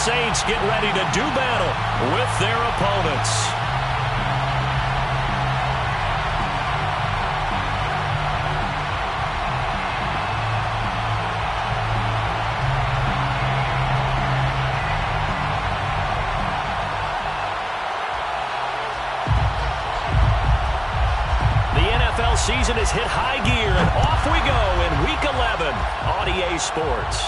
Saints get ready to do battle with their opponents. Season has hit high gear, and off we go in Week 11 on EA Sports.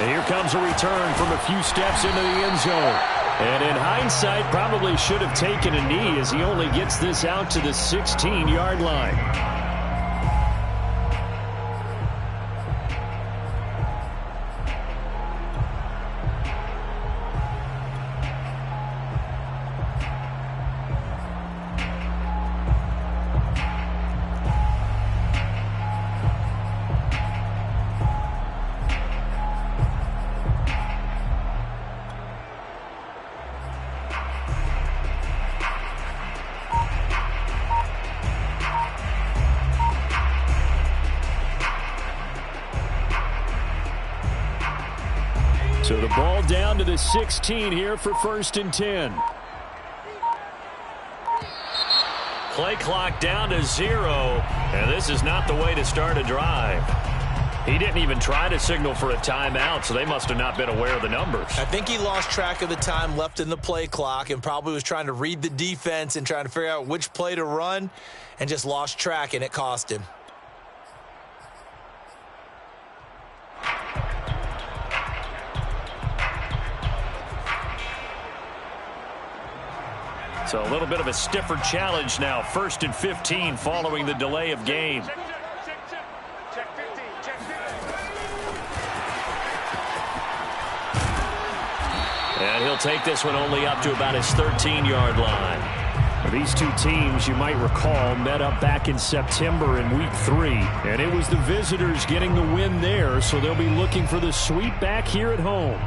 And here comes a return from a few steps into the end zone. And in hindsight, probably should have taken a knee as he only gets this out to the 16-yard line. So the ball down to the 16 here for 1st and 10. Play clock down to 0, and this is not the way to start a drive. He didn't even try to signal for a timeout, so they must have not been aware of the numbers. I think he lost track of the time left in the play clock and probably was trying to read the defense and trying to figure out which play to run and just lost track, and it cost him. So a little bit of a stiffer challenge now. 1st and 15 following the delay of game. And he'll take this one only up to about his 13-yard line. These two teams, you might recall, met up back in September in Week 3. And it was the visitors getting the win there, so they'll be looking for the sweep back here at home.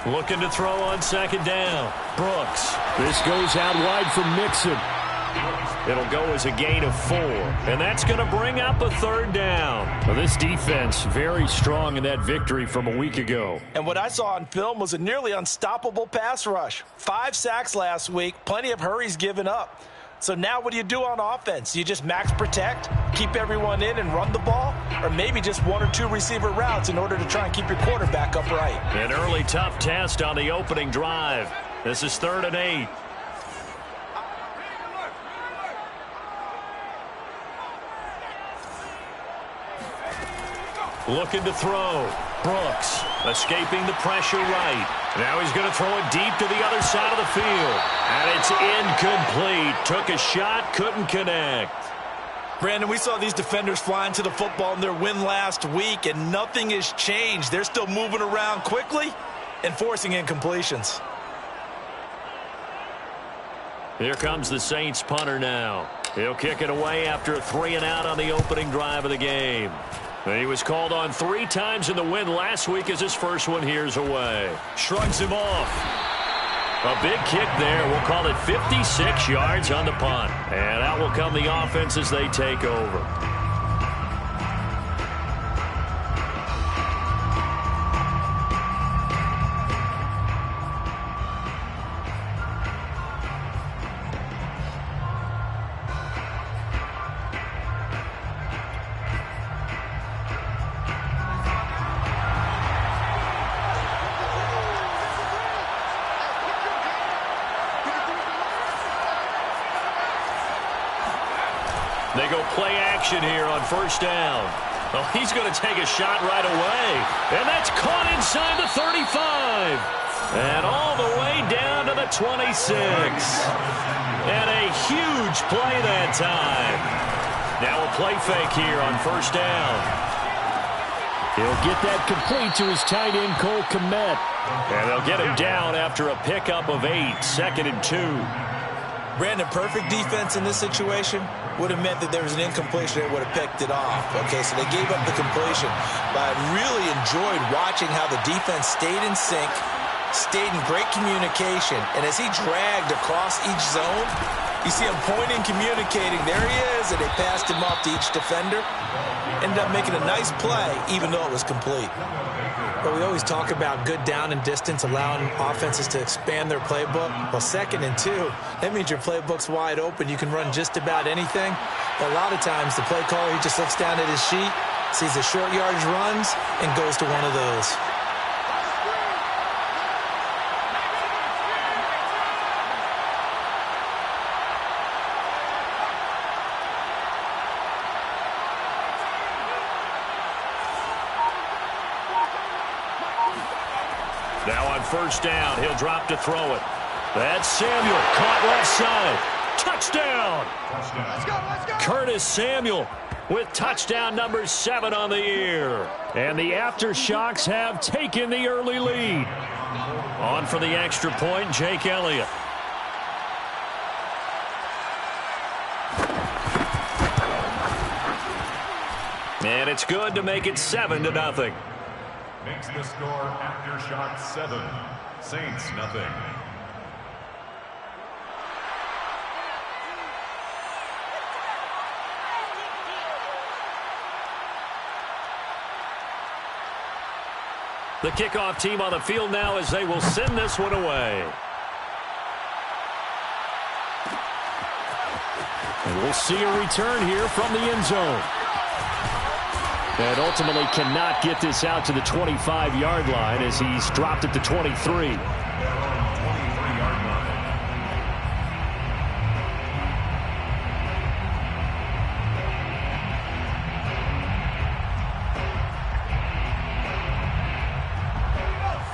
Looking to throw on 2nd down. Brooks. This goes out wide for Mixon. It'll go as a gain of 4. And that's going to bring up a 3rd down. Well, this defense very strong in that victory from a week ago. And what I saw on film was a nearly unstoppable pass rush. 5 sacks last week. Plenty of hurries given up. So now what do you do on offense? You just max protect, keep everyone in and run the ball, or maybe just 1 or 2 receiver routes in order to try and keep your quarterback upright. An early tough test on the opening drive. This is 3rd and 8. Looking to throw. Brooks escaping the pressure right. Now he's going to throw it deep to the other side of the field. And it's incomplete. Took a shot, couldn't connect. Brandon, we saw these defenders flying to the football in their win last week, and nothing has changed. They're still moving around quickly and forcing incompletions. Here comes the Saints punter now. He'll kick it away after a 3-and-out on the opening drive of the game. He was called on 3 times in the win last week as his first one here's away. Shrugs him off. A big kick there. We'll call it 56 yards on the punt. And out will come the offense as they take over. They go play action here on 1st down. Oh, he's going to take a shot right away. And that's caught inside the 35. And all the way down to the 26. And a huge play that time. Now a play fake here on 1st down. He'll get that complete to his tight end, Cole Kmet. And they'll get him down after a pickup of 8, 2nd and 2. Brandon, perfect defense in this situation would have meant that there was an incompletion that would have picked it off. Okay, so they gave up the completion. But I really enjoyed watching how the defense stayed in sync, stayed in great communication, and as he dragged across each zone, you see him pointing, communicating. There he is, and they passed him off to each defender. Ended up making a nice play, even though it was complete. But we always talk about good down and distance, allowing offenses to expand their playbook. Well, 2nd and 2, that means your playbook's wide open. You can run just about anything. But a lot of times, the play caller, he just looks down at his sheet, sees the short yardage runs, and goes to one of those. Now on 1st down, he'll drop to throw it. That's Samuel, caught left side. Touchdown! Let's go, let's go! Curtis Samuel with touchdown number 7 on the year. And the Aftershocks have taken the early lead. On for the extra point, Jake Elliott. And it's good to make it 7-0. Makes the score Aftershock 7, Saints nothing. The kickoff team on the field now as they will send this one away. And we'll see a return here from the end zone. And ultimately cannot get this out to the 25-yard line as he's dropped at the 23.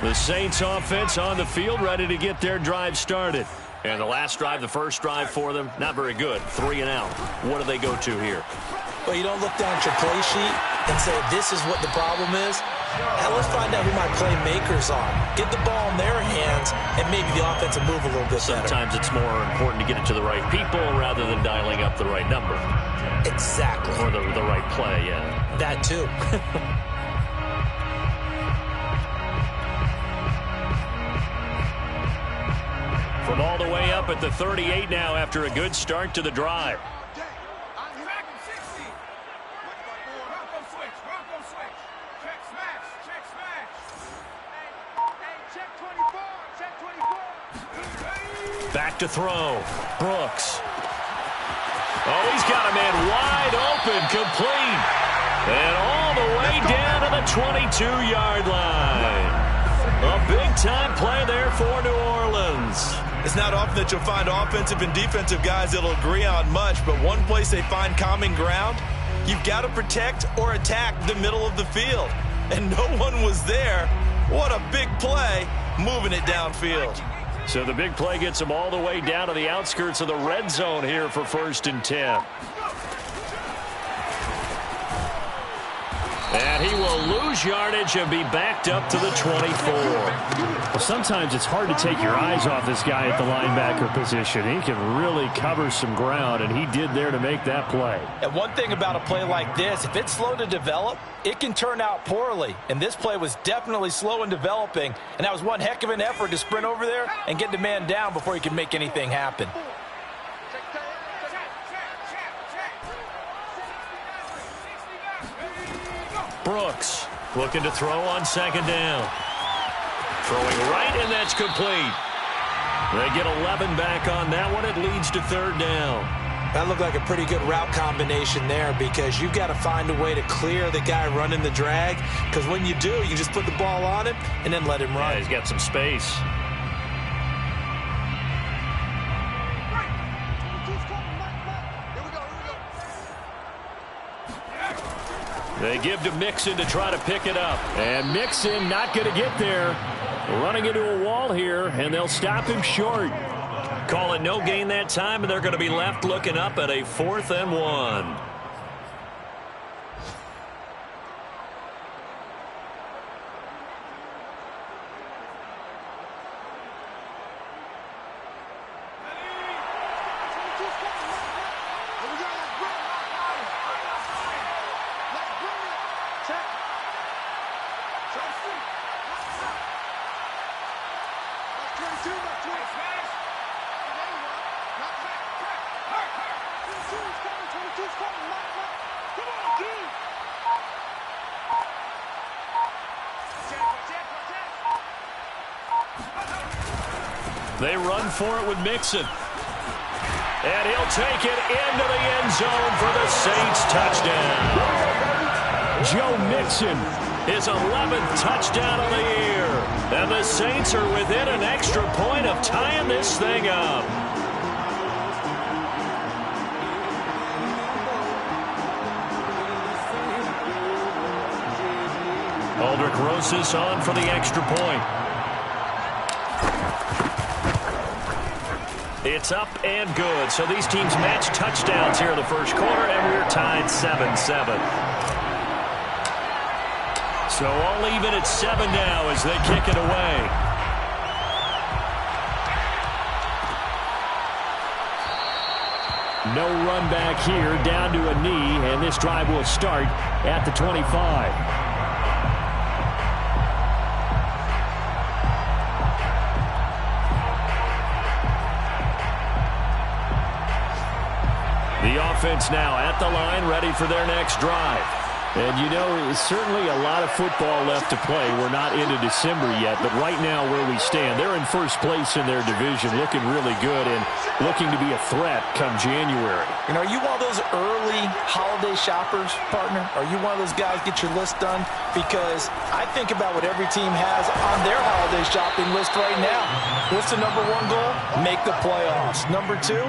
The Saints offense on the field, ready to get their drive started. And the last drive, the first drive for them, not very good. 3 and out. What do they go to here? Well, you don't look down at your play sheet and say, this is what the problem is. Now let's find out who my playmakers are. Get the ball in their hands, and maybe the offense will move a little bit better. Sometimes it's more important to get it to the right people rather than dialing up the right number. Exactly. Or the right play, yeah. That too. From all the way up at the 38 now after a good start to the drive. Back to throw. Brooks. Oh, he's got a man wide open, complete. And all the way down to the 22-yard line. A big-time play there for New Orleans. It's not often that you'll find offensive and defensive guys that'll agree on much, but one place they find common ground, you've got to protect or attack the middle of the field. And no one was there. What a big play, moving it downfield. So the big play gets him all the way down to the outskirts of the red zone here for 1st and 10. And he will lose yardage and be backed up to the 24. Well, sometimes it's hard to take your eyes off this guy at the linebacker position. He can really cover some ground, and he did there to make that play. And one thing about a play like this, if it's slow to develop, it can turn out poorly. And this play was definitely slow in developing, and that was one heck of an effort to sprint over there and get the man down before he could make anything happen. Brooks looking to throw on 2nd down. Throwing right, and that's complete. They get 11 back on that one. It leads to 3rd down. That looked like a pretty good route combination there because you've got to find a way to clear the guy running the drag, because when you do, you just put the ball on him and then let him run. Yeah, he's got some space. They give to Mixon to try to pick it up. And Mixon not going to get there. Running into a wall here, and they'll stop him short. Call it no gain that time, and they're going to be left looking up at a 4th and 1. They run for it with Mixon. And he'll take it into the end zone for the Saints touchdown. Joe Mixon. His 11th touchdown of the year. And the Saints are within an extra point of tying this thing up. Aldrich Rosas on for the extra point. It's up and good. So these teams match touchdowns here in the first quarter, and we're tied 7-7. So all even at 7 now as they kick it away. No run back here, down to a knee, and this drive will start at the 25. The offense now at the line, ready for their next drive. And, you know, certainly a lot of football left to play. We're not into December yet, but right now where we stand, they're in first place in their division, looking really good and looking to be a threat come January. And are you one of those early holiday shoppers, partner? Are you one of those guys get your list done? Because I think about what every team has on their holiday shopping list right now. What's the number one goal? Make the playoffs. Number 2,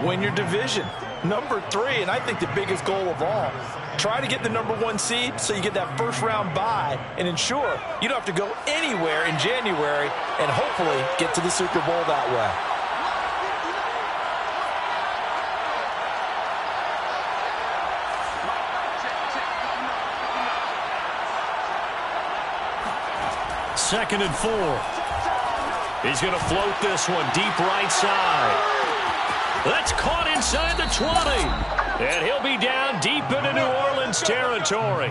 win your division. Number 3, and I think the biggest goal of all, try to get the number 1 seed so you get that first round bye and ensure you don't have to go anywhere in January and hopefully get to the Super Bowl that way. Second and 4. He's going to float this one deep right side. That's caught inside the 20. And he'll be down deep into New Orleans territory.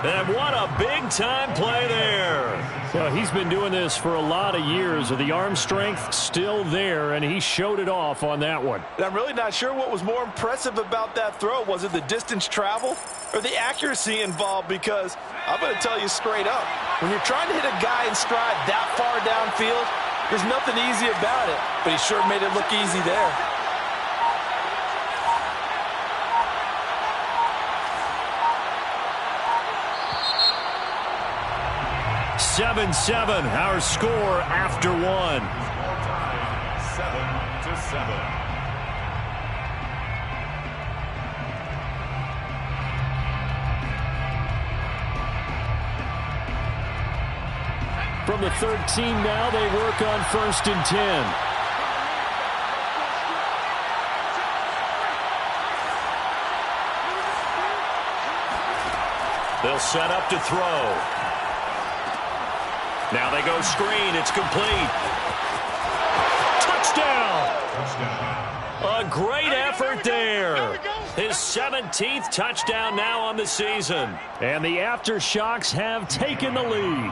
And what a big-time play there. Well, he's been doing this for a lot of years. The arm strength still there, and he showed it off on that one. And I'm really not sure what was more impressive about that throw. Was it the distance traveled or the accuracy involved? Because I'm going to tell you straight up, when you're trying to hit a guy in stride that far downfield, there's nothing easy about it. But he sure made it look easy there. 7-7, our score after 1. 7-7. From the 13 now, they work on 1st and 10. They'll set up to throw. Now they go screen. It's complete. Touchdown! A great effort there. His 17th touchdown now on the season. And the aftershocks have taken the lead.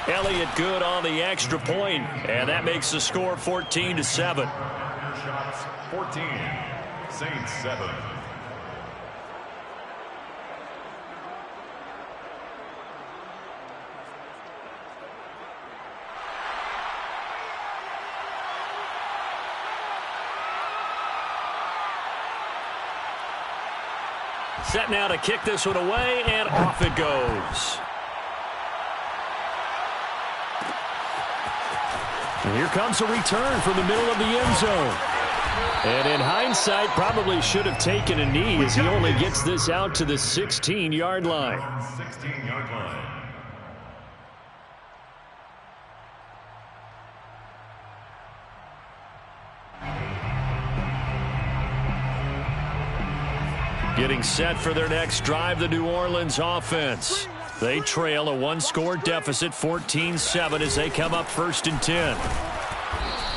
Elliott good on the extra point, and that makes the score 14-7. Shots 14, Saints 7. Set now to kick this one away, and off it goes. And here comes a return from the middle of the end zone. And in hindsight, probably should have taken a knee as he only gets this out to the 16-yard line. 16-yard line. Getting set for their next drive, the New Orleans offense. They trail a one-score deficit, 14-7, as they come up 1st and 10.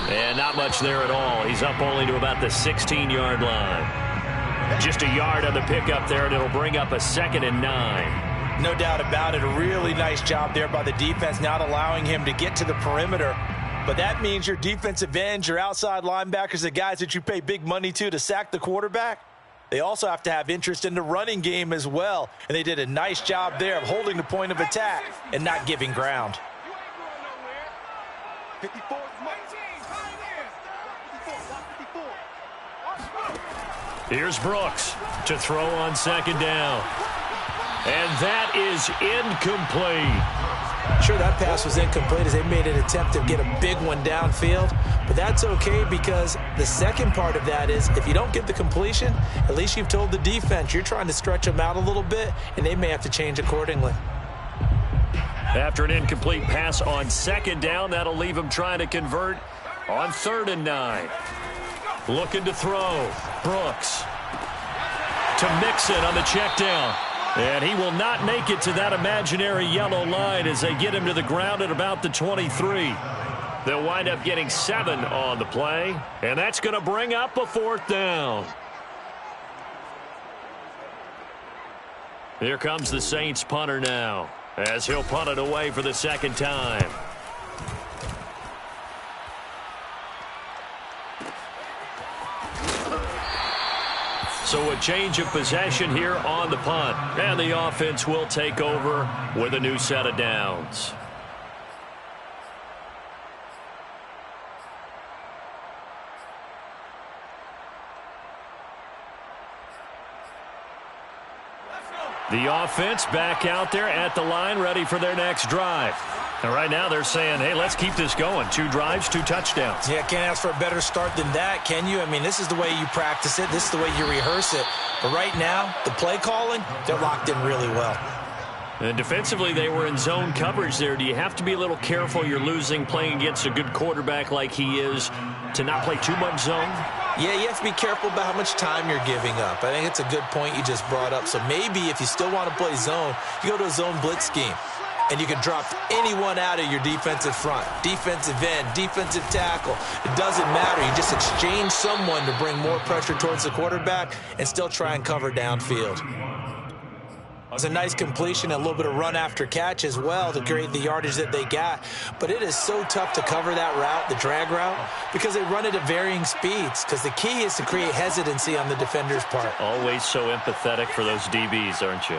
And not much there at all. He's up only to about the 16-yard line. Just a yard on the pickup there, and it'll bring up a 2nd and 9. No doubt about it. A really nice job there by the defense, not allowing him to get to the perimeter. But that means your defensive ends, your outside linebackers, the guys that you pay big money to sack the quarterback, they also have to have interest in the running game as well. And they did a nice job there of holding the point of attack and not giving ground. Here's Brooks to throw on 2nd down. And that is incomplete. Sure, that pass was incomplete as they made an attempt to get a big one downfield. But that's okay because the second part of that is if you don't get the completion, at least you've told the defense you're trying to stretch them out a little bit, and they may have to change accordingly. After an incomplete pass on 2nd down, that'll leave him trying to convert on 3rd and 9. Looking to throw. Brooks to Mixon on the check down. And he will not make it to that imaginary yellow line as they get him to the ground at about the 23. They'll wind up getting 7 on the play, and that's going to bring up a 4th down. Here comes the Saints punter now as he'll punt it away for the 2nd time. So a change of possession here on the punt. And the offense will take over with a new set of downs. The offense back out there at the line, ready for their next drive. And right now they're saying, hey, let's keep this going. 2 drives, 2 touchdowns. Yeah, can't ask for a better start than that, can you? I mean, this is the way you practice it. This is the way you rehearse it. But right now, the play calling, they're locked in really well. And defensively, they were in zone coverage there. Do you have to be a little careful? You're losing playing against a good quarterback like he is to not play too much zone? Yeah, you have to be careful about how much time you're giving up. I think it's a good point you just brought up. So maybe if you still want to play zone, you go to a zone blitz scheme. And you can drop anyone out of your defensive front, defensive end, defensive tackle. It doesn't matter. You just exchange someone to bring more pressure towards the quarterback and still try and cover downfield. It's a nice completion, a little bit of run after catch as well to create the yardage that they got. But it is so tough to cover that route, the drag route, because they run it at varying speeds. Because the key is to create hesitancy on the defender's part. Always so empathetic for those DBs, aren't you?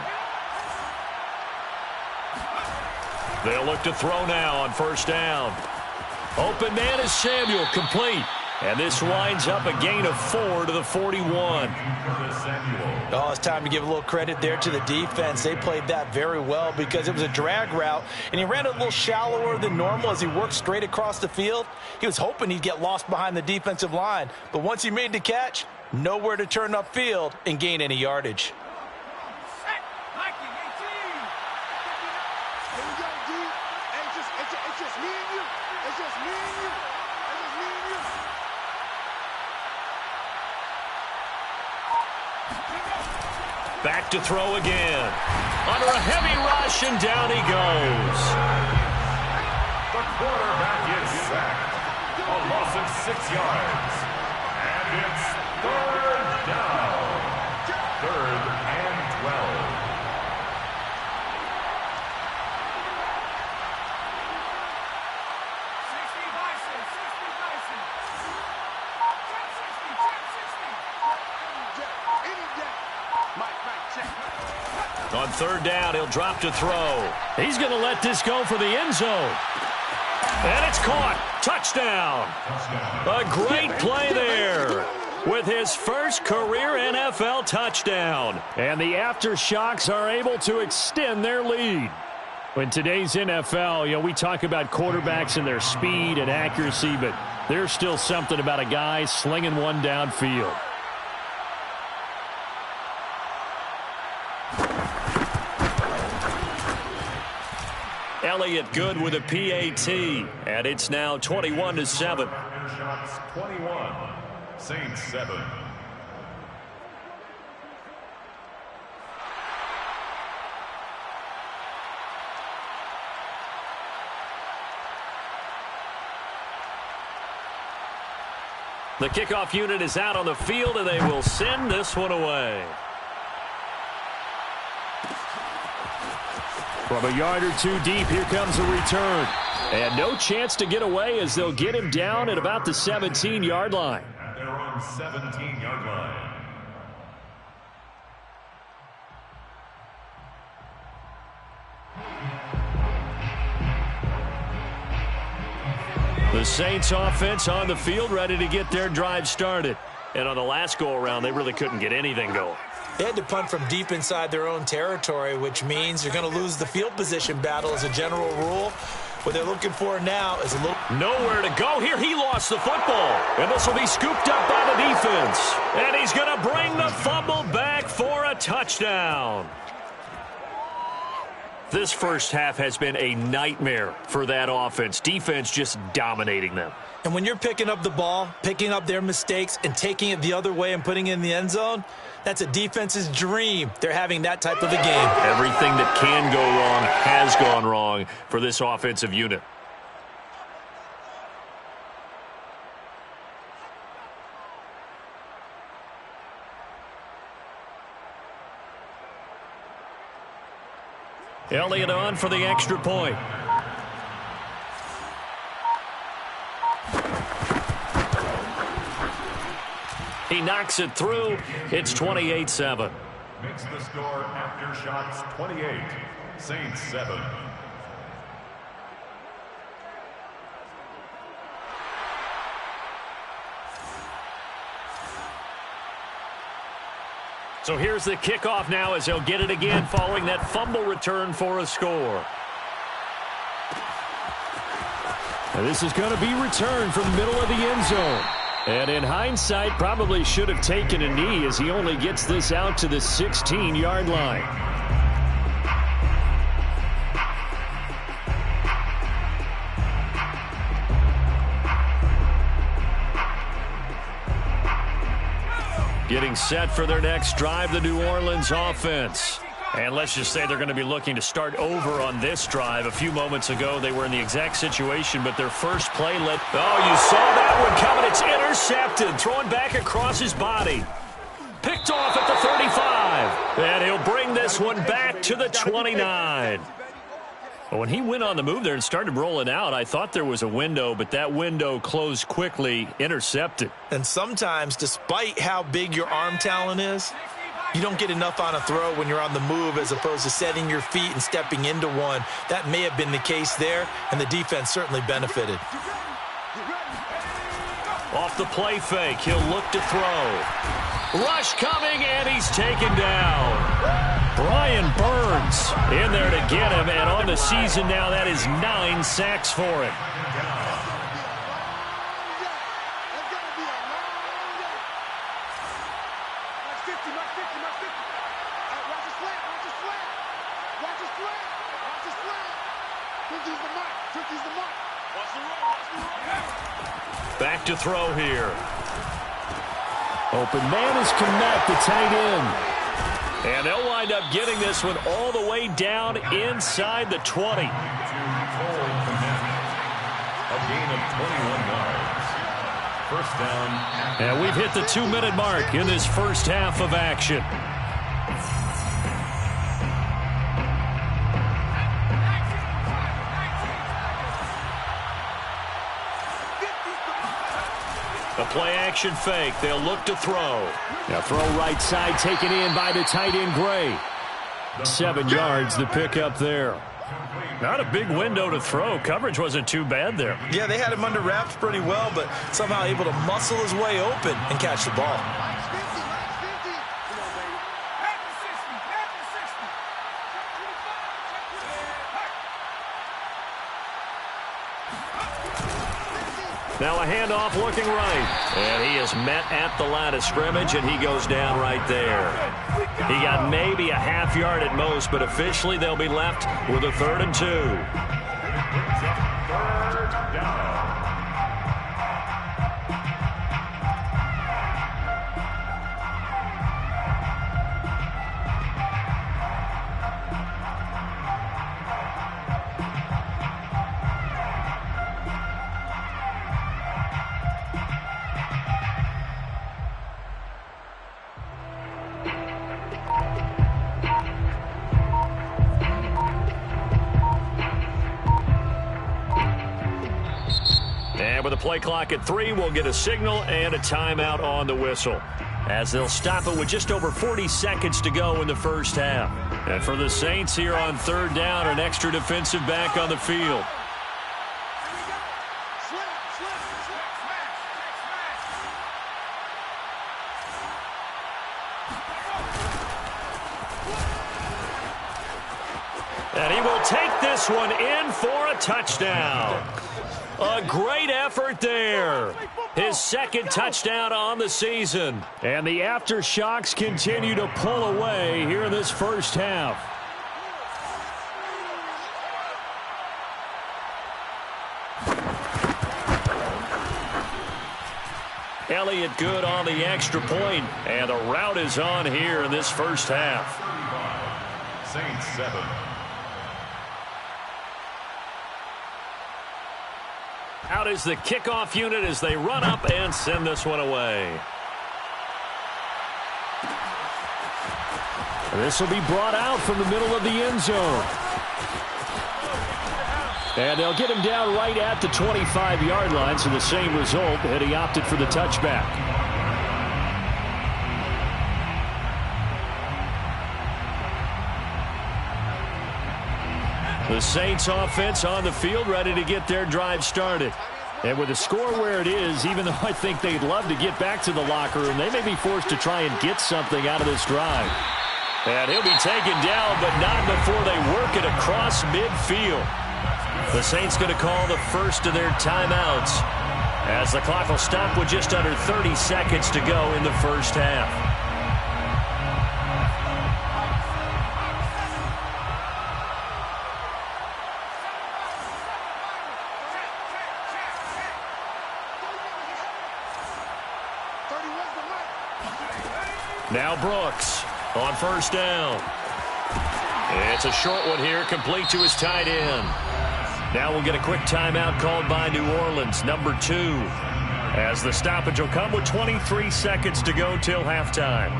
They'll look to throw now on 1st down. Open man is Samuel, complete. And this winds up a gain of 4 to the 41. Oh, it's time to give a little credit there to the defense. They played that very well because it was a drag route, and he ran it a little shallower than normal as he worked straight across the field. He was hoping he'd get lost behind the defensive line, but once he made the catch, nowhere to turn upfield and gain any yardage. Back to throw again. Under a heavy rush, and down he goes. The quarterback is sacked. A loss of 6 yards. And it's 3rd down. 3rd and 12. On 3rd down, he'll drop to throw. He's going to let this go for the end zone. And it's caught. Touchdown. A great play there with his first career NFL touchdown. And the Aftershocks are able to extend their lead. In today's NFL, we talk about quarterbacks and their speed and accuracy, but there's still something about a guy slinging one downfield. Elliott good with a PAT, and it's now 21-7. Shots 21, Saints 7. The kickoff unit is out on the field, and they will send this one away. From a yard or two deep, here comes a return. And no chance to get away as they'll get him down at about the 17-yard line. At their own 17-yard line. The Saints offense on the field, ready to get their drive started. And on the last go-around, they really couldn't get anything going. They had to punt from deep inside their own territory, which means you're going to lose the field position battle as a general rule. What they're looking for now is a little... Nowhere to go here. He lost the football. And this will be scooped up by the defense. And he's going to bring the fumble back for a touchdown. This first half has been a nightmare for that offense. Defense just dominating them. And when you're picking up the ball, picking up their mistakes, and taking it the other way and putting it in the end zone, that's a defense's dream. They're having that type of a game. Everything that can go wrong has gone wrong for this offensive unit. Elliott on for the extra point. He knocks it through. It's 28-7. Makes the score aftershocks 28, Saints 7. So here's the kickoff now as they'll get it again following that fumble return for a score. And this is going to be returned from the middle of the end zone. And in hindsight, probably should have taken a knee as he only gets this out to the 16-yard line. Getting set for their next drive, the New Orleans offense. And let's just say they're going to be looking to start over on this drive. A few moments ago, they were in the exact situation, but their first play led... Oh, you saw that one coming. It's intercepted. Throwing back across his body. Picked off at the 35. And he'll bring this one back to the 29. When he went on the move there and started rolling out, I thought there was a window, but that window closed quickly, intercepted. And sometimes, despite how big your arm talent is, you don't get enough on a throw when you're on the move as opposed to setting your feet and stepping into one. That may have been the case there, and the defense certainly benefited. Off the play fake, he'll look to throw. Rush coming, and he's taken down. Brian Burns in there to get him, and on the season now, that is 9 sacks for him. Back to throw here. Open man is Kmet, the tight end. And they'll wind up getting this one all the way down inside the 20. A gain of 21 yards. First down. And we've hit the 2-minute mark in this first half of action. A play-action fake. They'll look to throw. Now throw right side taken in by the tight end Gray. 7 yards the pickup there. Not a big window to throw. Coverage wasn't too bad there. Yeah, they had him under wraps pretty well, but somehow able to muscle his way open and catch the ball. Now a handoff looking right. And he is met at the line of scrimmage, and he goes down right there. He got maybe a half yard at most, but officially they'll be left with a 3rd and 2. Third down. the play clock at 3, we'll get a signal and a timeout on the whistle, as they'll stop it with just over 40 seconds to go in the first half. And for the Saints here on third down, an extra defensive back on the field. And he will take this one in for a touchdown. A great effort there. His second touchdown on the season. And the aftershocks continue to pull away here in this first half. Elliott good on the extra point, and the route is on here in this first half. Saints 7. Out is the kickoff unit as they run up and send this one away. This will be brought out from the middle of the end zone. And they'll get him down right at the 25-yard line, so the same result, and he opted for the touchback. The Saints offense on the field, ready to get their drive started. And with the score where it is, even though I think they'd love to get back to the locker room, they may be forced to try and get something out of this drive. And he'll be taken down, but not before they work it across midfield. The Saints going to call the first of their timeouts, as the clock will stop with just under 30 seconds to go in the first half. Now Brooks on first down. It's a short one here, complete to his tight end. Now we'll get a quick timeout called by New Orleans, number 2, as the stoppage will come with 23 seconds to go till halftime.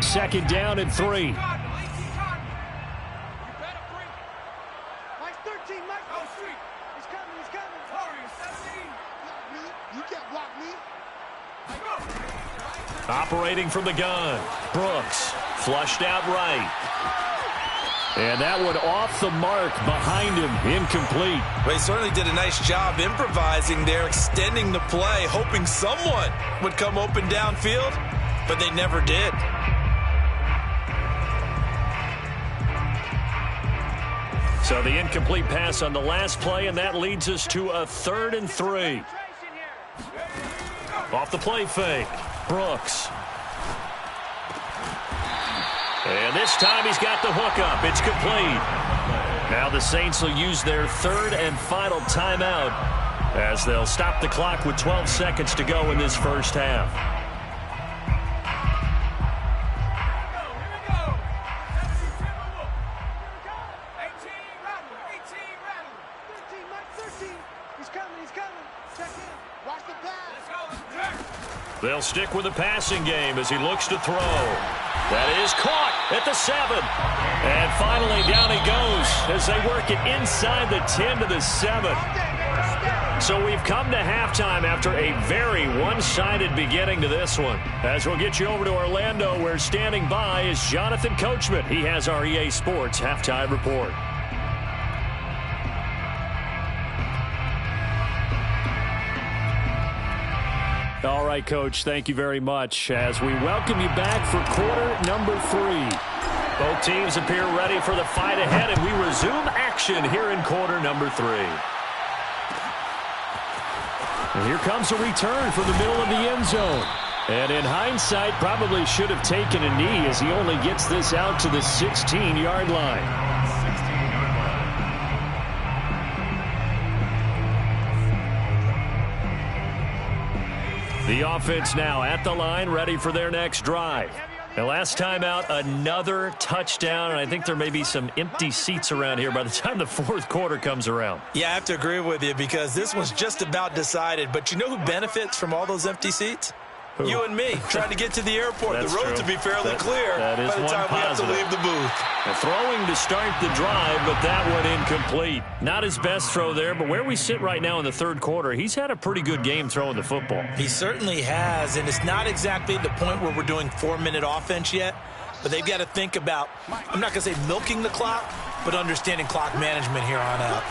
Second down and 3. Operating from the gun, Brooks flushed out right. And that one off the mark behind him, incomplete. Well, he certainly did a nice job improvising there, extending the play, hoping someone would come open downfield, but they never did. So the incomplete pass on the last play, and that leads us to a 3rd and 3. Off the play fake, Brooks. And this time he's got the hook up. It's complete. Now the Saints will use their 3rd and final timeout, as they'll stop the clock with 12 seconds to go in this first half. They'll stick with the passing game as he looks to throw. That is caught at the 7. And finally down he goes as they work it inside the 10 to the 7. So we've come to halftime after a very one-sided beginning to this one. As we'll get you over to Orlando, where standing by is Jonathan Coachman. He has our EA Sports Halftime Report. All right, Coach, thank you very much as we welcome you back for quarter number 3. Both teams appear ready for the fight ahead, and we resume action here in quarter number 3. And here comes a return from the middle of the end zone. And in hindsight, probably should have taken a knee as he only gets this out to the 16-yard line. The offense now at the line, ready for their next drive. And last time out, another touchdown, and I think there may be some empty seats around here by the time the fourth quarter comes around. Yeah, I have to agree with you because this one's just about decided. But you know who benefits from all those empty seats? Who? You and me, trying to get to the airport. That's the road true. to be fairly clear that is by the time we have to leave the booth. Throwing to start the drive, but that one incomplete. Not his best throw there, but where we sit right now in the third quarter, he's had a pretty good game throwing the football. He certainly has, and it's not exactly the point where we're doing 4-minute offense yet, but they've got to think about, I'm not going to say milking the clock, but understanding clock management here on out.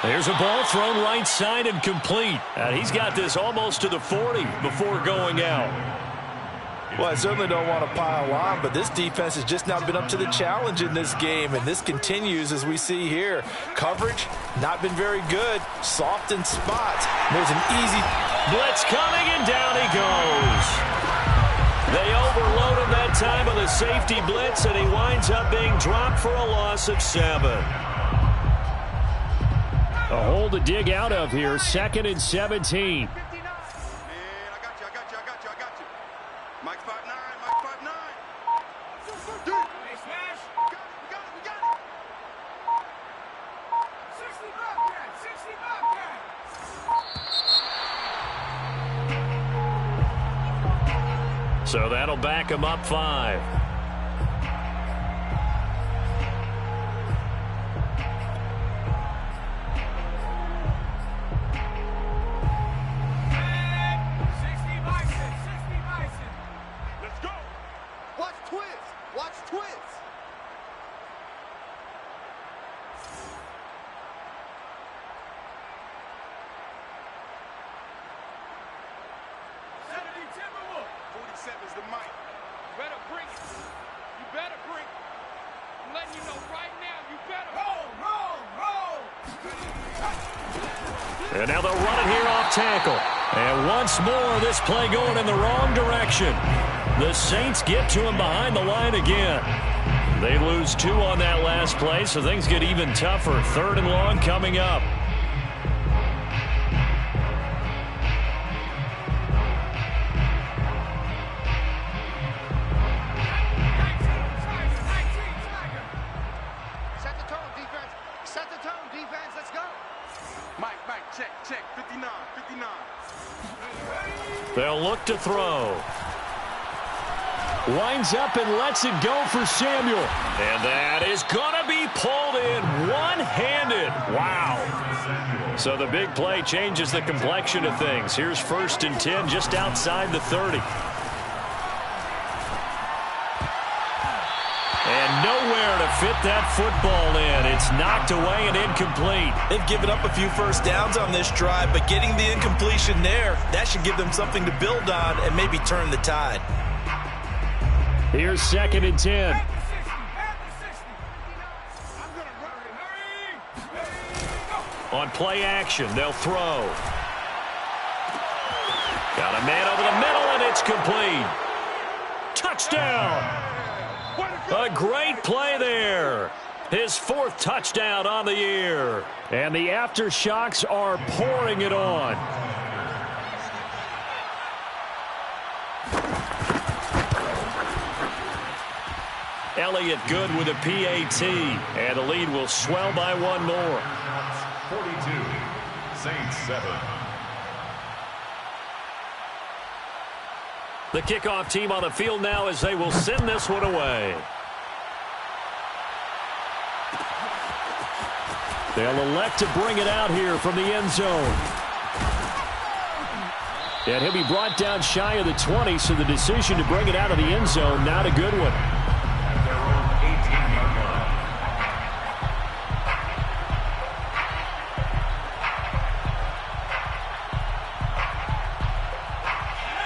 There's a ball thrown right side and complete. And he's got this almost to the 40 before going out. Well, I certainly don't want to pile on, but this defense has just not been up to the challenge in this game, and this continues as we see here. Coverage, not been very good. Soft in spots. There's an easy blitz coming, and down he goes. They overload him that time with a safety blitz, and he winds up being dropped for a loss of 7. A hole to dig out of here, 2nd and 17. Mike's 5'9", Mike's 5'9". Hey, smash. We got it. 60 Bobcat. So that'll back him up 5. And now they'll run it here off tackle. And once more, this play going in the wrong direction. The Saints get to him behind the line again. They lose 2 on that last play, so things get even tougher. 3rd and long coming up. They'll look to throw. Winds up and lets it go for Samuel. And that is going to be pulled in one-handed. Wow. So the big play changes the complexion of things. Here's 1st and 10 just outside the 30. And nowhere to fit that football in. It's knocked away and incomplete. They've given up a few first downs on this drive, but getting the incompletion there, that should give them something to build on and maybe turn the tide. Here's 2nd and 10. On play action, they'll throw. Got a man over the middle, and it's complete. Touchdown! A great play there. His 4th touchdown on the year. And the aftershocks are pouring it on. Elliott good with a PAT. And the lead will swell by 1 more. 42, Saints 7. The kickoff team on the field now as they will send this one away. They'll elect to bring it out here from the end zone. And he'll be brought down shy of the 20, so the decision to bring it out of the end zone, not a good one. At their own 18-yard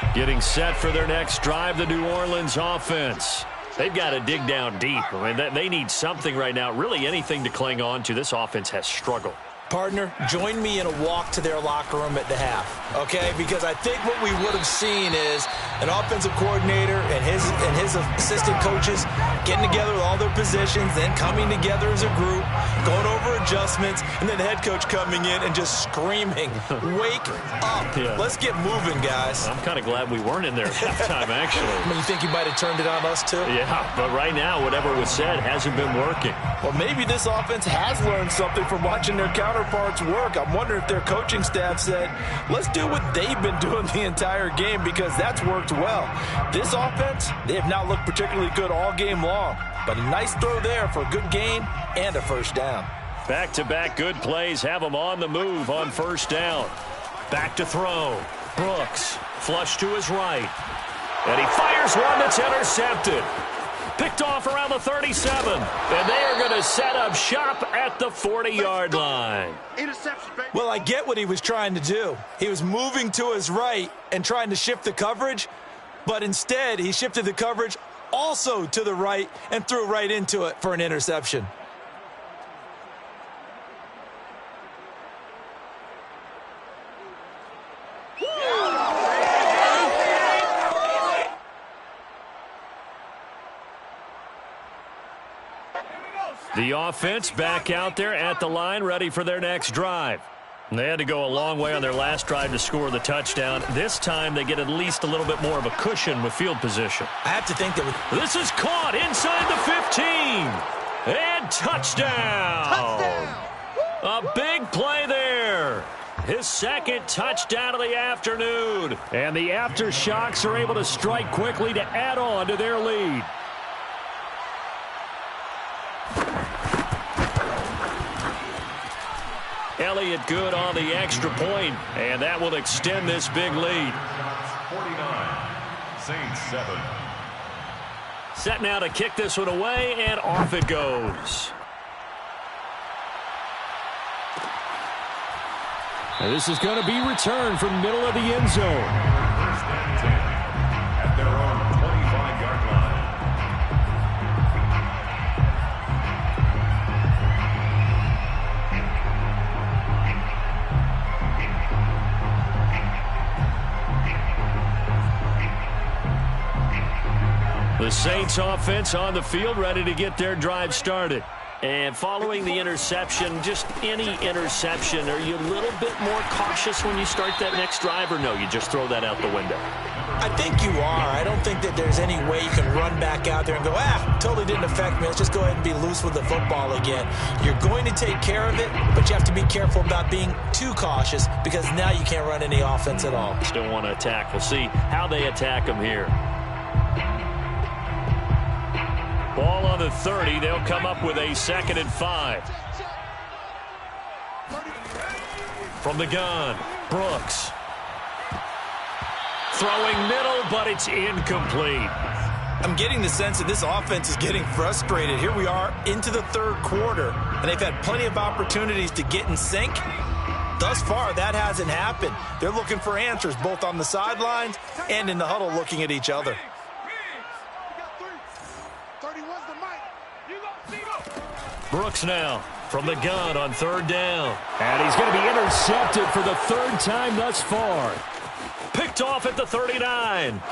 line. Getting set for their next drive, the New Orleans offense. They've got to dig down deep. I mean, they need something right now, really anything to cling on to. This offense has struggled. Partner, join me in a walk to their locker room at the half, okay? Because I think what we would have seen is an offensive coordinator and his assistant coaches getting together with all their positions, then coming together as a group, going over adjustments, and then the head coach coming in and just screaming, "Wake up. Yeah. Let's get moving, guys." I'm kind of glad we weren't in there at halftime, actually. I mean, you think you might have turned it on us, too? Yeah, but right now, whatever was said hasn't been working. Well, maybe this offense has learned something from watching their counterparts work. I'm wondering if their coaching staff said, let's do what they've been doing the entire game, because that's worked well. This offense, they have not looked particularly good all game long, but a nice throw there for a good gain and a first down. Back-to-back good plays have them on the move on first down. Back to throw. Brooks, flush to his right. And he fires one that's intercepted. Picked off around the 37. And they are going to set up shop at the 40-yard line. Interception, baby. Well, I get what he was trying to do. He was moving to his right and trying to shift the coverage, but instead he shifted the coverage also to the right and threw right into it for an interception. The offense back out there at the line, ready for their next drive. They had to go a long way on their last drive to score the touchdown. This time they get at least a little bit more of a cushion with field position. I have to think that This is caught inside the 15. And touchdown. A big play there. His second touchdown of the afternoon. And the Aftershocks are able to strike quickly to add on to their lead. Elliott good on the extra point, and that will extend this big lead. 49, Saints 7. Set now to kick this one away, and off it goes. And this is going to be returned from middle of the end zone. First and 10 at their own 25-yard line. The Saints offense on the field, ready to get their drive started. And following the interception, just any interception, are you a little bit more cautious when you start that next drive, or no, you just throw that out the window? I think you are. I don't think that there's any way you can run back out there and go, totally didn't affect me. Let's just go ahead and be loose with the football again. You're going to take care of it, but you have to be careful about being too cautious, because now you can't run any offense at all. Still want to attack. We'll see how they attack them here. Ball on the 30. They'll come up with a 2nd and 5. From the gun, Brooks. Throwing middle, but it's incomplete. I'm getting the sense that this offense is getting frustrated. Here we are into the third quarter, and they've had plenty of opportunities to get in sync. Thus far, that hasn't happened. They're looking for answers both on the sidelines and in the huddle, looking at each other. Brooks now from the gun on 3rd down. And he's going to be intercepted for the 3rd time thus far. Picked off at the 39.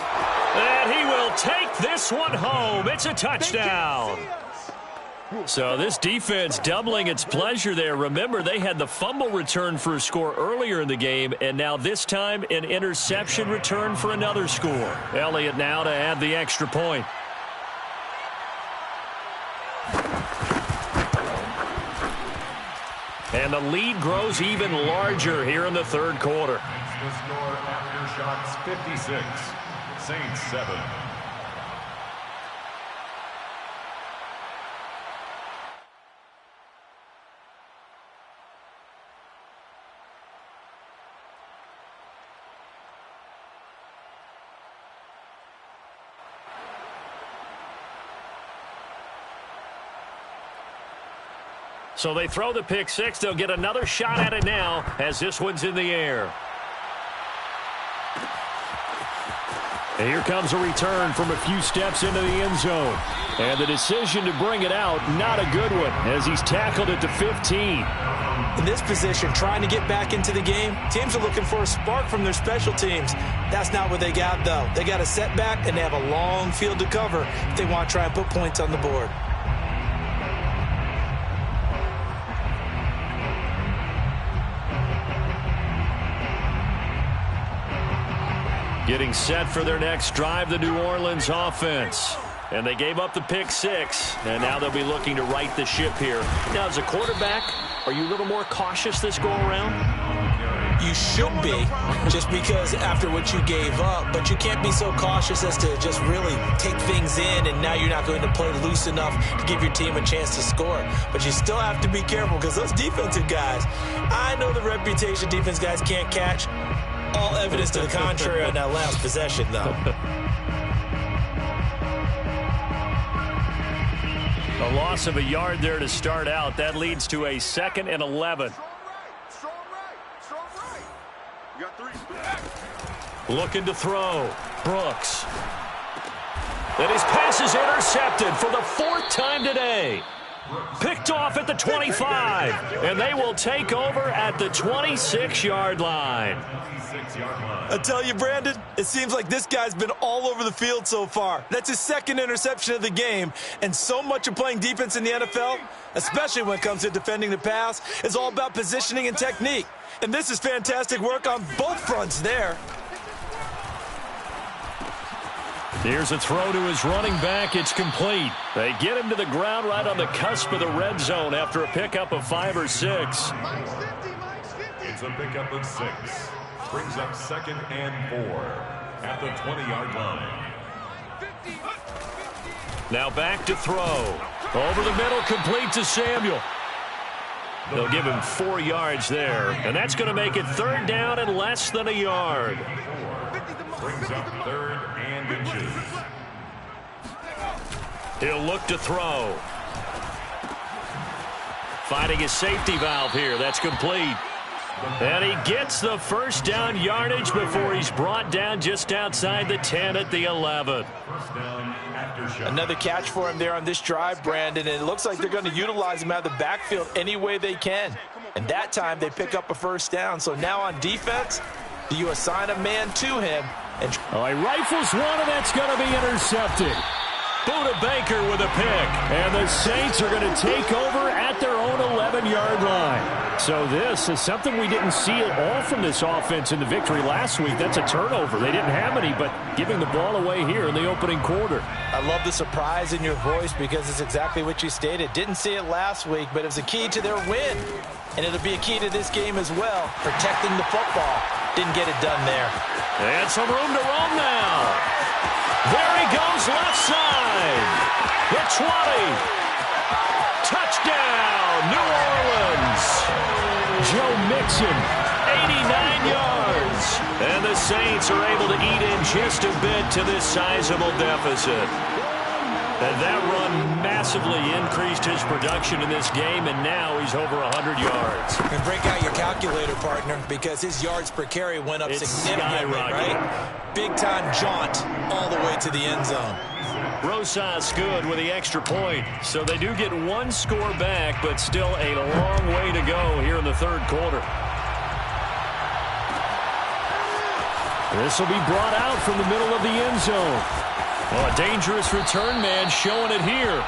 And he will take this one home. It's a touchdown. So this defense doubling its pleasure there. Remember, they had the fumble return for a score earlier in the game, and now this time an interception return for another score. Elliott now to add the extra point. And the lead grows even larger here in the 3rd quarter. The score Aftershocks 56, Saints 7. So they throw the pick six. They'll get another shot at it now as this one's in the air. And here comes a return from a few steps into the end zone. And the decision to bring it out, not a good one, as he's tackled at the 15. In this position, trying to get back into the game, teams are looking for a spark from their special teams. That's not what they got, though. They got a setback, and they have a long field to cover if they want to try and put points on the board. Getting set for their next drive, the New Orleans offense. And they gave up the pick six, and now they'll be looking to right the ship here. Now, as a quarterback, are you a little more cautious this go-around? You should be, just because after what you gave up, but you can't be so cautious as to just really take things in, and now you're not going to play loose enough to give your team a chance to score. But you still have to be careful because those defensive guys, I know the reputation defense guys can't catch. All evidence to the contrary on that last possession, though. A loss of a yard there to start out. That leads to a 2nd and 11. Strong right. You got 3. Looking to throw. Brooks. And his pass is intercepted for the 4th time today. Picked off at the 25. And they will take over at the 26-yard line. I tell you, Brandon, it seems like this guy's been all over the field so far. That's his 2nd interception of the game. And so much of playing defense in the NFL, especially when it comes to defending the pass, is all about positioning and technique. And this is fantastic work on both fronts there. Here's a throw to his running back. It's complete. They get him to the ground right on the cusp of the red zone after a pickup of 5 or 6. It's a pickup of 6. Brings up 2nd and 4 at the 20-yard line. Now back to throw. Over the middle, complete to Samuel. They'll give him 4 yards there, and that's going to make it 3rd down and less than a yard. Brings up 3rd and inches. He'll look to throw. Finding his safety valve here. That's complete. And he gets the 1st down yardage before he's brought down just outside the 10 at the 11. First down, aftershock. Another catch for him there on this drive, Brandon, and it looks like they're going to utilize him out of the backfield any way they can. And that time they pick up a 1st down. So now on defense, do you assign a man to him? And He rifles one, and that's going to be intercepted. Buda Baker with a pick. And the Saints are going to take over at their own 11-yard line. So this is something we didn't see at all from this offense in the victory last week. That's a turnover. They didn't have any, but giving the ball away here in the opening quarter. I love the surprise in your voice because it's exactly what you stated. Didn't see it last week, but it was a key to their win. And it'll be a key to this game as well, protecting the football. Didn't get it done there. And some room to roam now. There he goes, left side. The 20. Touchdown, New Orleans. Joe Mixon, 89 yards. And the Saints are able to eat in just a bit to this sizable deficit. And that run massively increased his production in this game, and now he's over 100 yards. And break out your calculator, partner, because his yards per carry went up significantly, right? Big-time jaunt all the way to the end zone. Rosas good with the extra point. So they do get 1 score back, but still a long way to go here in the 3rd quarter. this will be brought out from the middle of the end zone. Well, a dangerous return man showing it here.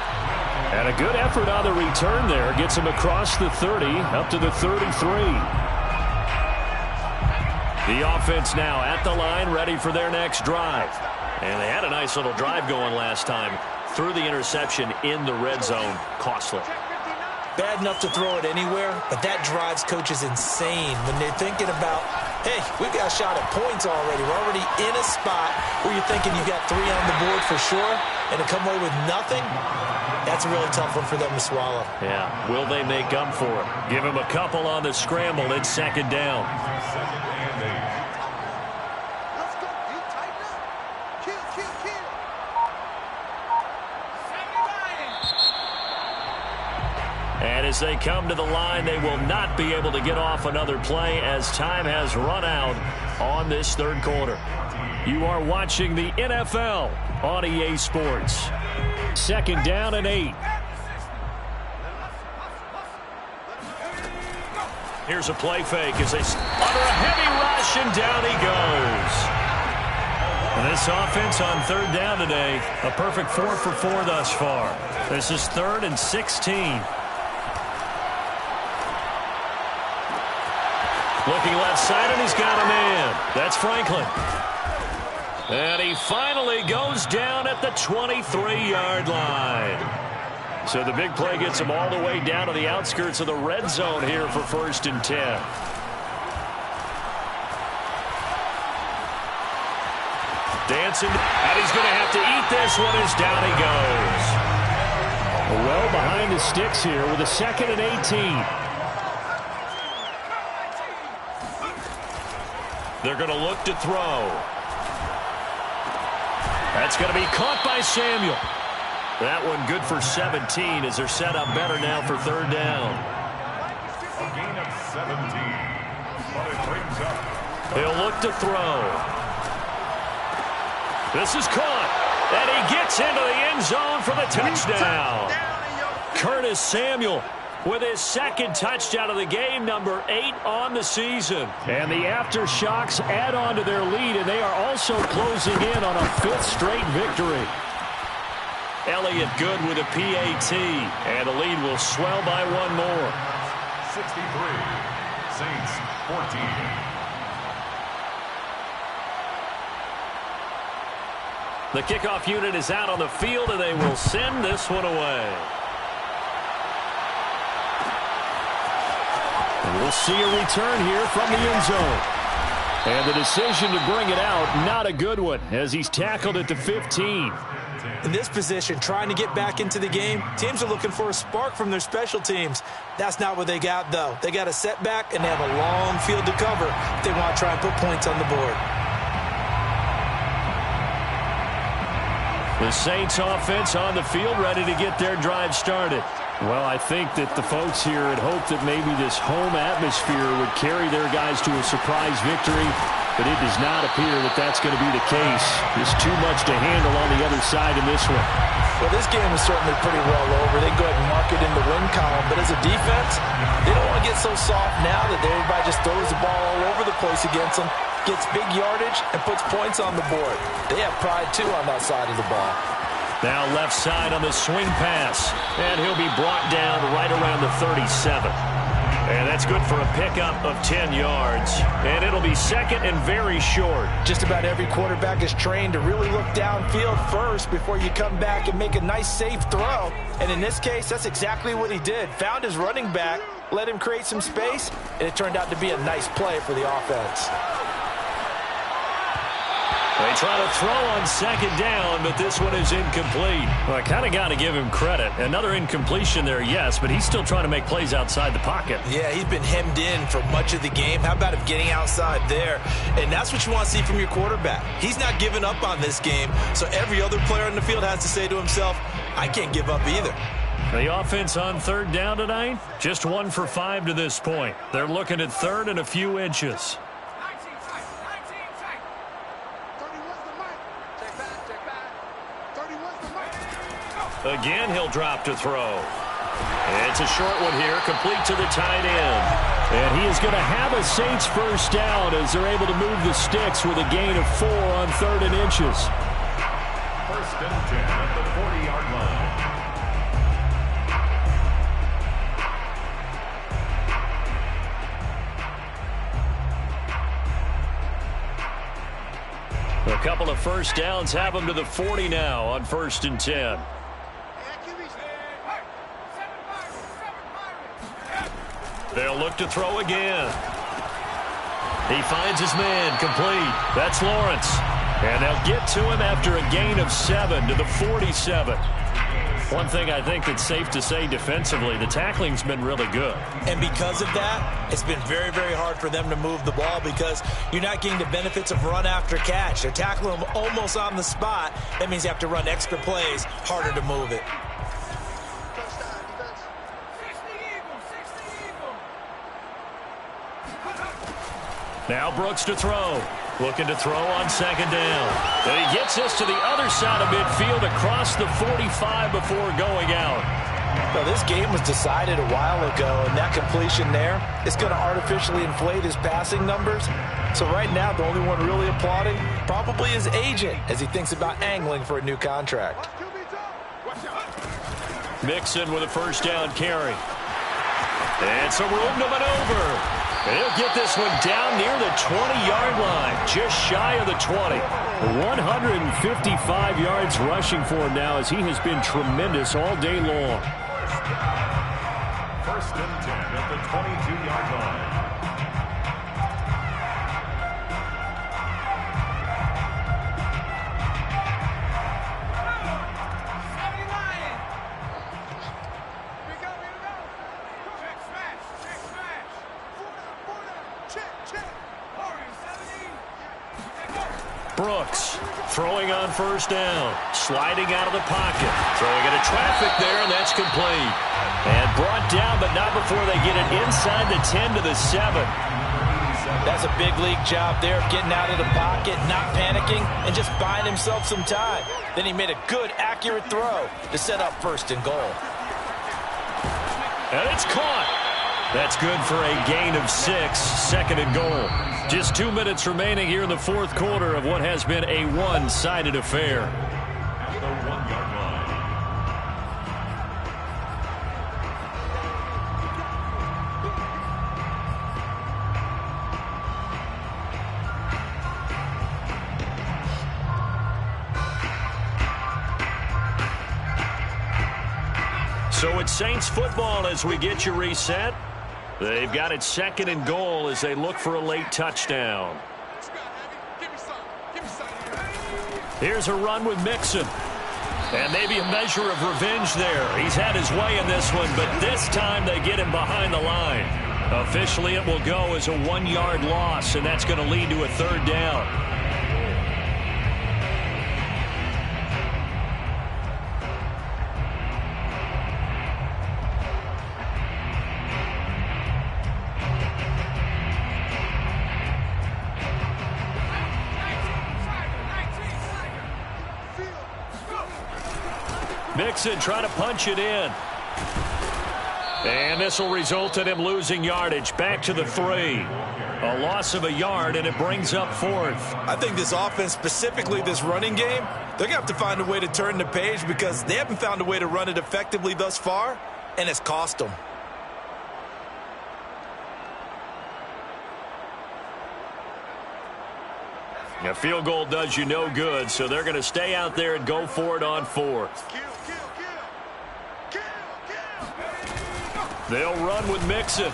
And a good effort on the return there. Gets him across the 30, up to the 33. The offense now at the line, ready for their next drive. And they had a nice little drive going last time. Threw the interception in the red zone. Costly. Bad enough to throw it anywhere, but that drives coaches insane when they're thinking about, hey, we've got a shot at points already. We're already in a spot where you're thinking you've got 3 on the board for sure, and to come away with nothing, that's a really tough one for them to swallow. Yeah, will they make up for it? Give him a couple on the scramble. It's 2nd down. Let's go, dude. Tighten up. Kill. And as they come to the line, they will not be able to get off another play as time has run out on this 3rd quarter. You are watching the NFL on EA Sports. 2nd down and 8. Here's a play fake as they under a heavy rush, and down he goes. And this offense on third down today, a perfect 4 for 4 thus far. This is 3rd and 16. Looking left side, and he's got a man. That's Franklin. And he finally goes down at the 23-yard line. So the big play gets him all the way down to the outskirts of the red zone here for 1st and 10. Dancing, and he's going to have to eat this one as down he goes. Well behind the sticks here with a 2nd and 18. They're going to look to throw. That's going to be caught by Samuel. That one good for 17 as they're set up better now for 3rd down. A gain of 17. But it brings up. He'll look to throw. This is caught. And he gets into the end zone for the touchdown. Curtis Samuel with his 2nd touchdown of the game, number 8 on the season. And the aftershocks add on to their lead, and they are also closing in on a 5th straight victory. Elliott good with a PAT, and the lead will swell by 1 more. 63, Saints 14. The kickoff unit is out on the field, and they will send this one away. And we'll see a return here from the end zone. And the decision to bring it out, not a good one, as he's tackled at the 15. In this position, trying to get back into the game, teams are looking for a spark from their special teams. That's not what they got, though. They got a setback, and they have a long field to cover if they want to try and put points on the board. The Saints offense on the field, ready to get their drive started. Well, I think that the folks here had hoped that maybe this home atmosphere would carry their guys to a surprise victory, but it does not appear that that's going to be the case. There's too much to handle on the other side in this one. Well, this game is certainly pretty well over. They go ahead and mark it in the win column, but as a defense, they don't want to get so soft now that everybody just throws the ball all over the place against them, gets big yardage, and puts points on the board. They have pride, too, on that side of the ball. Now left side on the swing pass, and he'll be brought down right around the 37. And that's good for a pickup of 10 yards. And it'll be 2nd and very short. Just about every quarterback is trained to really look downfield first before you come back and make a nice, safe throw. And in this case, that's exactly what he did. Found his running back, let him create some space, and it turned out to be a nice play for the offense. They try to throw on 2nd down, but this one is incomplete. Well, I kind of got to give him credit. Another incompletion there, yes, but he's still trying to make plays outside the pocket. Yeah, he's been hemmed in for much of the game. How about him getting outside there? And that's what you want to see from your quarterback. He's not giving up on this game, so every other player on the field has to say to himself, I can't give up either. The offense on 3rd down tonight, just 1 for 5 to this point. They're looking at 3rd and a few inches. Again, he'll drop to throw. It's a short one here, complete to the tight end. And he is going to have a Saints 1st down as they're able to move the sticks with a gain of 4 on 3rd and inches. 1st and 10 at the 40-yard line. A couple of 1st downs have them to the 40 now on 1st and 10. They'll look to throw again. He finds his man, complete. That's Lawrence. And they'll get to him after a gain of 7 to the 47. One thing I think that's safe to say defensively, the tackling's been really good. And because of that, it's been very, very hard for them to move the ball because you're not getting the benefits of run after catch. They're tackling them almost on the spot. That means you have to run extra plays, harder to move it. Now Brooks to throw. Looking to throw on 2nd down. And he gets us to the other side of midfield across the 45 before going out. Well, this game was decided a while ago, and that completion there is going to artificially inflate his passing numbers. So right now, the only one really applauding probably his agent as he thinks about angling for a new contract. Mixon with a first down carry. And some room to maneuver. And he'll get this one down near the 20-yard line, just shy of the 20. 155 yards rushing for him now as he has been tremendous all day long. First and 10 at the 22-yard line. Brooks throwing on first down, sliding out of the pocket, throwing into traffic there, and that's complete. And brought down, but not before they get it inside the 10 to the 7. That's a big league job there of getting out of the pocket, not panicking, and just buying himself some time. Then he made a good, accurate throw to set up first and goal. And it's caught. That's good for a gain of 6, second and goal. Just 2 minutes remaining here in the fourth quarter of what has been a one-sided affair. At the 1-yard line. So it's Saints football as we get you reset. They've got it second and goal as they look for a late touchdown. Here's a run with Mixon. And maybe a measure of revenge there. He's had his way in this one, but this time they get him behind the line. Officially, it will go as a 1-yard loss, and that's going to lead to a third down. Mixon trying to punch it in. And this will result in him losing yardage. Back to the 3. A loss of a yard, and it brings up fourth. I think this offense, specifically this running game, they're going to have to find a way to turn the page because they haven't found a way to run it effectively thus far, and it's cost them. A field goal does you no good, so they're going to stay out there and go for it on fourth. They'll run with Mixon.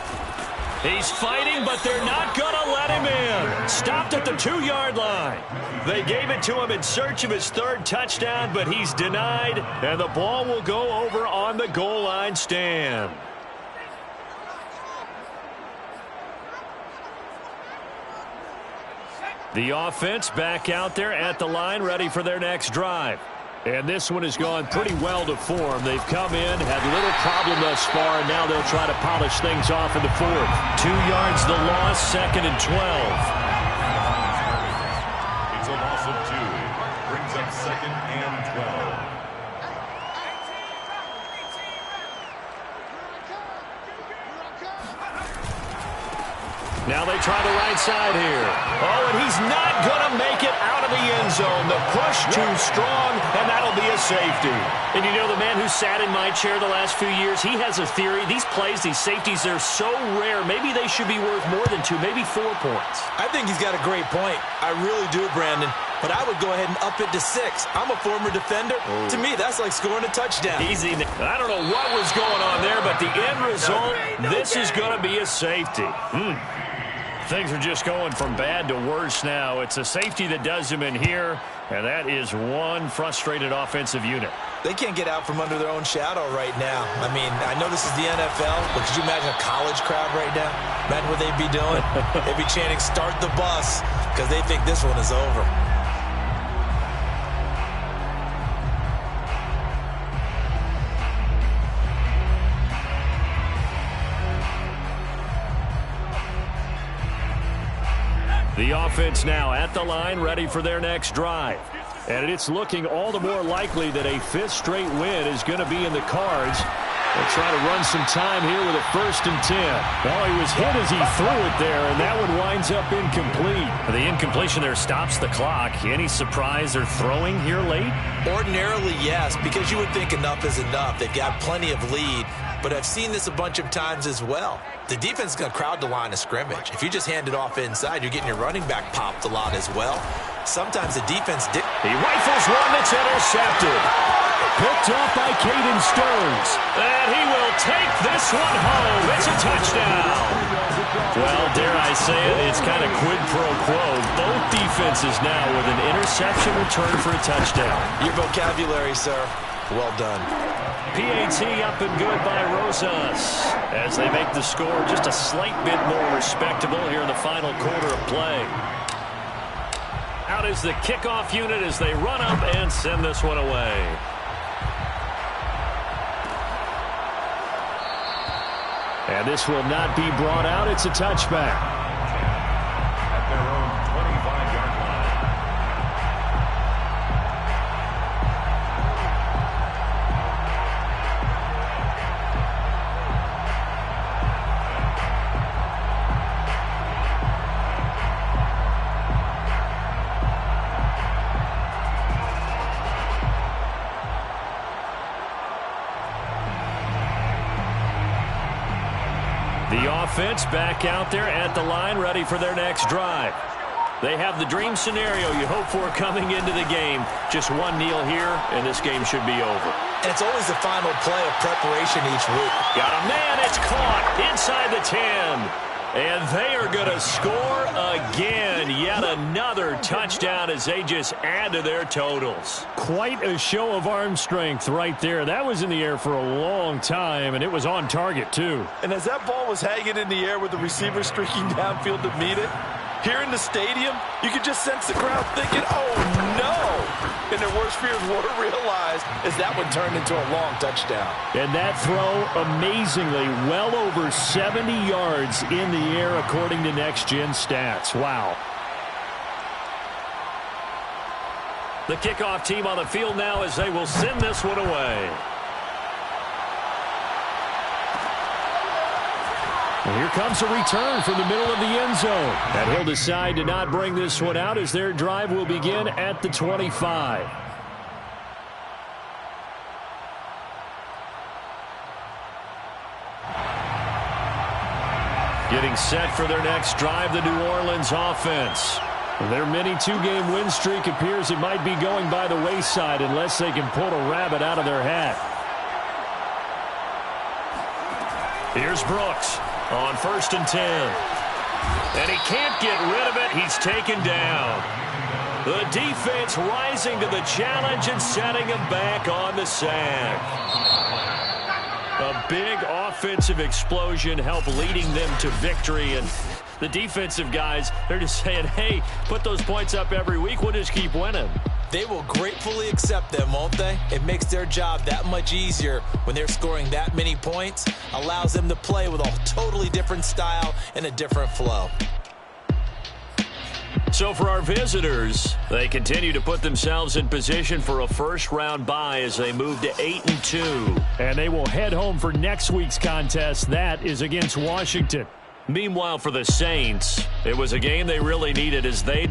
He's fighting, but they're not going to let him in. Stopped at the 2-yard line. They gave it to him in search of his third touchdown, but he's denied, and the ball will go over on the goal line stand. The offense back out there at the line, ready for their next drive. And this one has gone pretty well to form. They've come in, had little problem thus far, and now they'll try to polish things off in the fourth. 2 yards the loss, second and 12. It's a loss of 2. Brings up second and 12. Now they try the right side here. Oh, and he's not going to make it out of the end zone. The push too strong, and that'll be a safety. And you know, the man who sat in my chair the last few years, he has a theory. These plays, these safeties, they're so rare. Maybe they should be worth more than 2, maybe 4 points. I think he's got a great point. I really do, Brandon. But I would go ahead and up it to 6. I'm a former defender. Oh. To me, that's like scoring a touchdown. Easy. I don't know what was going on there, but the end result, this is going to be a safety. Things are just going from bad to worse now. It's a safety that does them in here, and that is one frustrated offensive unit. They can't get out from under their own shadow right now. I mean, I know this is the NFL, but could you imagine a college crowd right now? Imagine what they'd be doing. They'd be chanting, "Start the bus," because they think this one is over. The offense now at the line, ready for their next drive. And it's looking all the more likely that a 5th straight win is going to be in the cards. They'll try to run some time here with a 1st and 10. Well, he was hit as he threw it there, and that one winds up incomplete. The incompletion there stops the clock. Any surprise they're throwing here late? Ordinarily, yes, because you would think enough is enough. They've got plenty of lead, but I've seen this a bunch of times as well. The defense is going to crowd the line of scrimmage. If you just hand it off inside, you're getting your running back popped a lot as well. Sometimes the defense... He rifles one that's intercepted. Picked off by Caden Stearns. And he will take this one home. It's a touchdown. Well, dare I say it, it's kind of quid pro quo. Both defenses now with an interception return for a touchdown. Your vocabulary, sir. Well done. PAT up and good by Rosas as they make the score just a slight bit more respectable here in the final quarter of play. Out is the kickoff unit as they run up and send this one away. And this will not be brought out. It's a touchback. At their own 25-yard line. The offense back out there at the line, ready for their next drive. They have the dream scenario you hope for coming into the game. Just one kneel here, and this game should be over. And it's always the final play of preparation each week. Got a man, it's caught inside the 10. And they are going to score again. Yet another touchdown as they just add to their totals. Quite a show of arm strength right there. That was in the air for a long time, and it was on target, too. And as that ball was hanging in the air with the receiver streaking downfield to meet it, here in the stadium, you could just sense the crowd thinking, oh, no. And their worst fears were realized as that one turned into a long touchdown. And that throw, amazingly, well over 70 yards in the air, according to Next Gen Stats. Wow. The kickoff team on the field now as they will send this one away. And here comes a return from the middle of the end zone. And he'll decide to not bring this one out as their drive will begin at the 25. Getting set for their next drive, the New Orleans offense. Their mini two-game win streak appears it might be going by the wayside unless they can pull a rabbit out of their hat. Here's Brooks on 1st and 10. And he can't get rid of it. He's taken down. The defense rising to the challenge and setting him back on the sack. A big offensive explosion helped leading them to victory. And the defensive guys, they're just saying, hey, put those points up every week. We'll just keep winning. They will gratefully accept them, won't they? It makes their job that much easier when they're scoring that many points. Allows them to play with a totally different style and a different flow. So for our visitors, they continue to put themselves in position for a first-round bye as they move to 8-2. And they will head home for next week's contest. That is against Washington. Meanwhile, for the Saints, it was a game they really needed as they